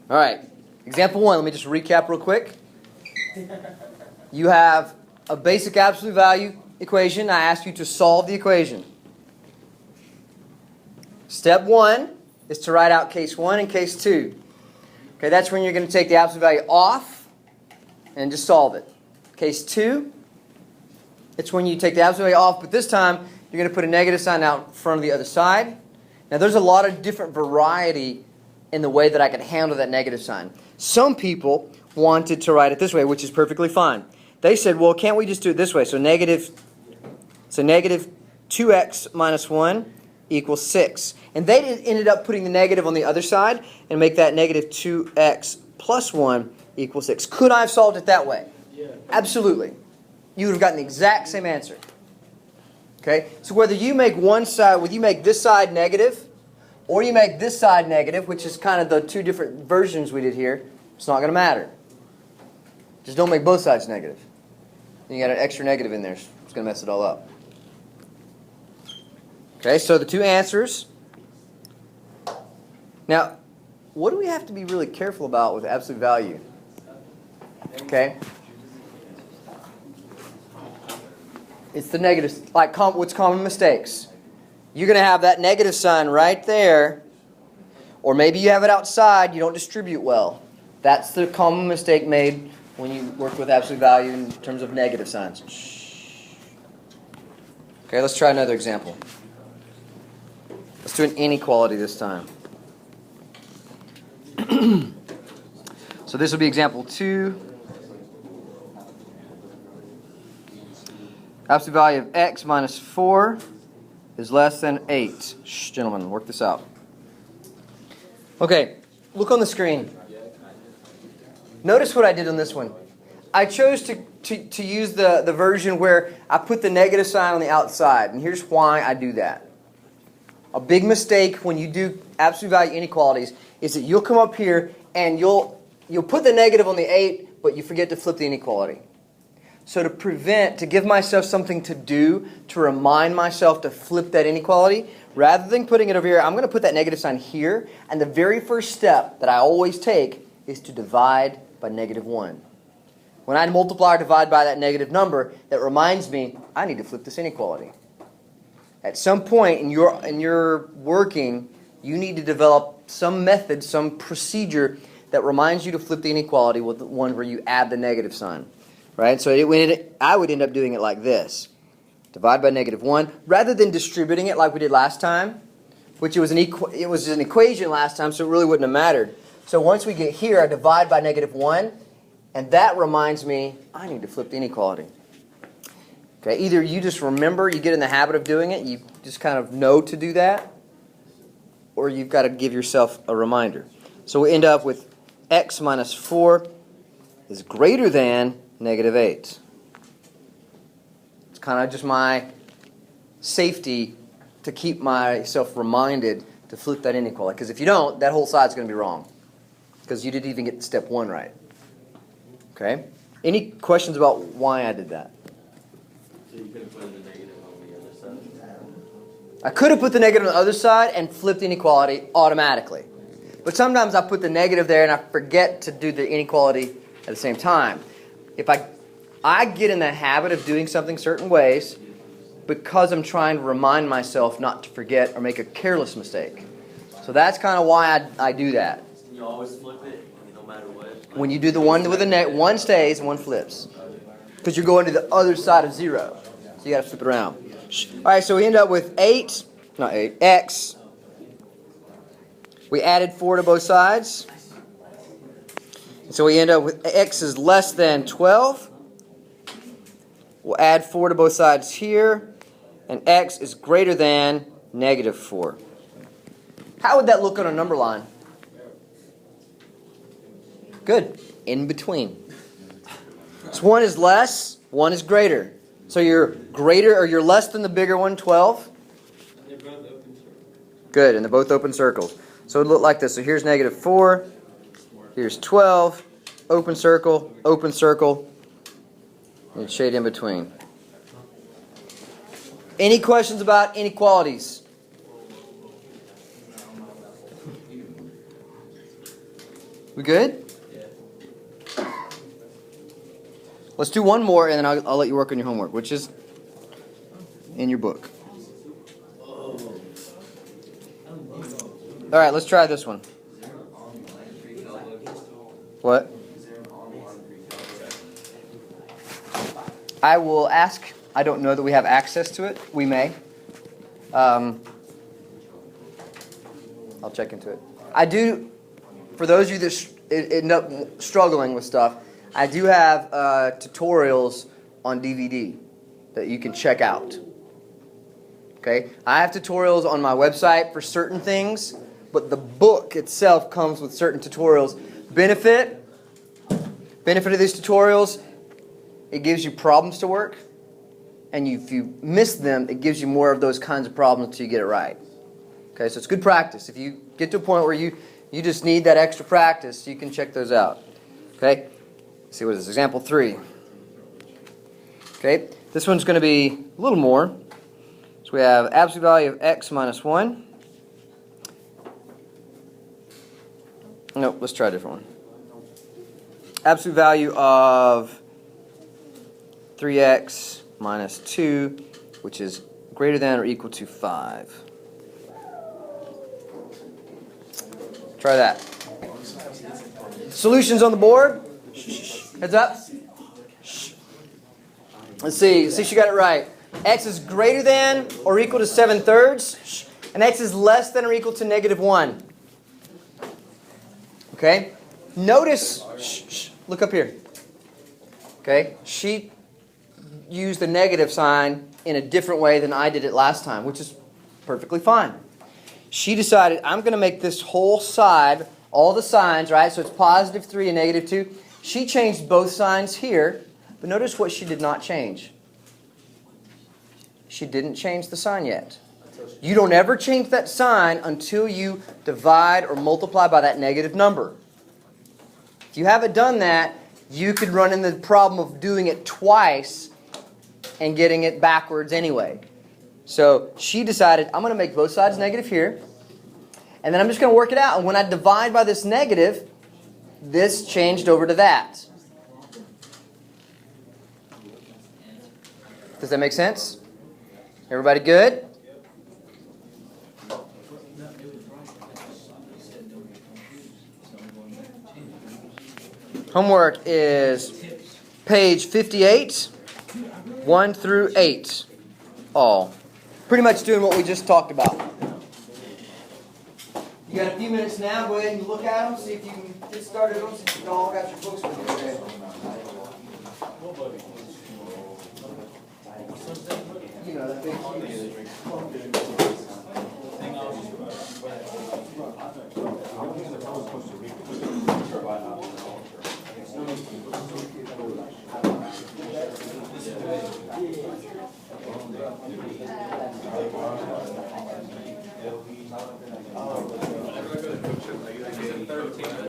All right, example 1. Let me just recap real quick. You have a basic absolute value equation. I ask you to solve the equation. Step 1 is to write out case 1 and case 2. Okay, that's when you're going to take the absolute value off and just solve it. Case 2, it's when you take the absolute value off, but this time you're going to put a negative sign out in front of the other side. Now there's a lot of different variety in the way that I could handle that negative sign. Some people wanted to write it this way, which is perfectly fine. They said, well, can't we just do it this way? So negative 2x minus 1 equals 6. And they ended up putting the negative on the other side and make that negative 2x plus 1 equals 6. Could I have solved it that way? Yeah. Absolutely. You would have gotten the exact same answer. Okay? So whether you make one side, whether you make this side negative, or you make this side negative, which is kind of the two different versions we did here, it's not going to matter. Just don't make both sides negative. Then you got an extra negative in there. It's going to mess it all up. Okay, so the two answers. Now, what do we have to be really careful about with absolute value? Okay. It's the negatives, like what's common mistakes. You're going to have that negative sign right there, or maybe you have it outside, you don't distribute well. That's the common mistake made when you work with absolute value in terms of negative signs. Okay, let's try another example. Let's do an inequality this time. So this will be example 2. Absolute value of x minus 4 is less than 8. Shh, gentlemen, work this out. Okay, look on the screen. Notice what I did on this one. I chose to use the version where I put the negative sign on the outside. And here's why I do that. A big mistake when you do absolute value inequalities is that you'll come up here and you'll put the negative on the 8, but you forget to flip the inequality. So to give myself something to do, to remind myself to flip that inequality, rather than putting it over here, I'm going to put that negative sign here. And the very first step that I always take is to divide by negative 1. When I multiply or divide by that negative number, that reminds me, I need to flip this inequality. At some point in your working, you need to develop some method, some procedure that reminds you to flip the inequality with the one where you add the negative sign. Right? So I would end up doing it like this. Divide by negative 1. Rather than distributing it like we did last time, which it was an equation last time, so it really wouldn't have mattered. So once we get here, I divide by negative 1, and that reminds me, I need to flip the inequality. Okay, either you just remember, you get in the habit of doing it, you just kind of know to do that, or you've got to give yourself a reminder. So we end up with x minus 4 is greater than negative 8. It's kind of just my safety to keep myself reminded to flip that inequality. Because if you don't, that whole side's going to be wrong. Because you didn't even get step 1 right. Okay? Any questions about why I did that? So you could have put the negative on the other side? I could have put the negative on the other side and flipped the inequality automatically. But sometimes I put the negative there and I forget to do the inequality at the same time. If I get in the habit of doing something certain ways because I'm trying to remind myself not to forget or make a careless mistake. So that's kind of why I do that. You always flip it, no matter what. When you do the one with the net, one stays and one flips. Because you're going to the other side of 0. So you got to flip it around. All right, so we end up with x. We added 4 to both sides. So we end up with x is less than 12. We'll add 4 to both sides here. And x is greater than negative 4. How would that look on a number line? Good. In between. So 1 is less, 1 is greater. So you're greater or you're less than the bigger one, 12. They're both open circles. Good, and they're both open circles. So it would look like this. So here's negative 4. Here's 12. Open circle, and shade in between. Any questions about inequalities? We good? Yeah. Let's do one more, and then I'll let you work on your homework, which is in your book. All right, let's try this one. What? I will ask. I don't know that we have access to it. We may. I'll check into it. I do. For those of you that end up struggling with stuff, I do have tutorials on DVD that you can check out. Okay, I have tutorials on my website for certain things, but the book itself comes with certain tutorials. Benefit of these tutorials, it gives you problems to work, and if you miss them, it gives you more of those kinds of problems until you get it right. Okay, so it's good practice. If you get to a point where you just need that extra practice, you can check those out. Okay, let's see what is this? Example 3. Okay, this one's going to be a little more. So we have absolute value of x minus 1. Nope, let's try a different one. Absolute value of 3x minus 2, which is greater than or equal to 5. Try that. Solutions on the board. Heads up. Let's see you got it right. X is greater than or equal to 7/3, and x is less than or equal to -1. Okay? Notice, look up here. Okay? She used the negative sign in a different way than I did it last time, which is perfectly fine. She decided, I'm going to make this whole side, all the signs, right? So it's +3 and -2. She changed both signs here, but notice what she did not change. She didn't change the sign yet. You don't ever change that sign until you divide or multiply by that negative number. If you haven't done that, you could run into the problem of doing it twice and getting it backwards anyway. So she decided, I'm going to make both sides negative here, and then I'm just going to work it out. And when I divide by this negative, this changed over to that. Does that make sense? Everybody good? Homework is page 58, 1 through 8. All. Pretty much doing what we just talked about. You got a few minutes now. Go ahead and look at them. See if you can get started on them since you all got your books with you today. You know, that big huge.